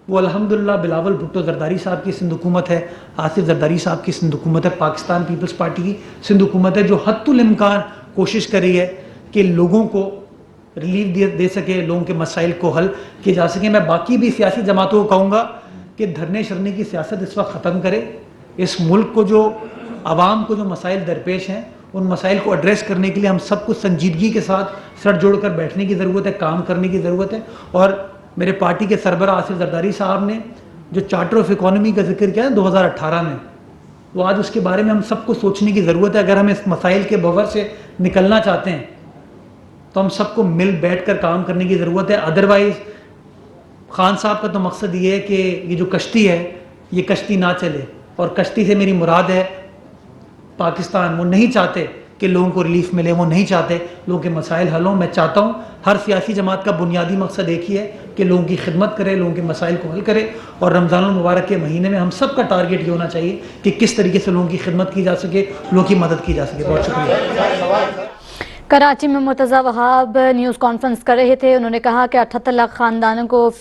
وہ الحمدللہ بلاول بھٹو زرداری صاحب کی سندھ حکومت ہے، آصف زرداری صاحب کی سندھ حکومت ہے، پاکستان پیپلز پارٹی کی سندھ حکومت ہے، جو حد الامکان کوشش کر رہی ہے کہ لوگوں کو ریلیف دے سکے، لوگوں کے مسائل کو حل کیے جا سکے۔ میں باقی بھی سیاسی جماعتوں کو کہوں گا کہ دھرنے شرنے کی سیاست اس وقت ختم کرے۔ اس ملک کو جو عوام کو جو مسائل درپیش ہیں، ان مسائل کو ایڈریس کرنے کے لیے ہم سب کو سنجیدگی کے ساتھ سر جوڑ کر بیٹھنے کی ضرورت ہے، کام کرنے کی ضرورت ہے۔ اور میرے پارٹی کے سربراہ آصف زرداری صاحب نے جو چارٹر آف اکانومی کا ذکر کیا ہے 2018 میں، وہ آج اس کے بارے میں ہم سب کو سوچنے کی ضرورت ہے۔ اگر ہم اس مسائل کے بور سے نکلنا چاہتے ہیں تو ہم سب کو مل بیٹھ کر کام کرنے کی ضرورت ہے۔ ادروائز خان صاحب کا تو مقصد یہ ہے کہ یہ جو کشتی ہے یہ کشتی نہ چلے، اور کشتی سے میری مراد ہے پاکستان۔ وہ نہیں چاہتے کہ لوگوں کو ریلیف ملے، وہ نہیں چاہتے لوگوں کے مسائل حل ہوں۔ میں چاہتا ہوں ہر سیاسی جماعت کا بنیادی مقصد ایک ہی ہے کہ لوگوں کی خدمت کرے، لوگوں کے مسائل کو حل کرے، اور رمضان المبارک کے مہینے میں ہم سب کا ٹارگٹ یہ ہونا چاہیے کہ کس طریقے سے لوگوں کی خدمت کی جا سکے، لوگوں کی مدد کی جا سکے۔ بہت شکریہ۔ کراچی میں مرتضی وہاب نیوز کانفرنس کر رہے تھے، انہوں نے کہا کہ 78 لاکھ خاندانوں کو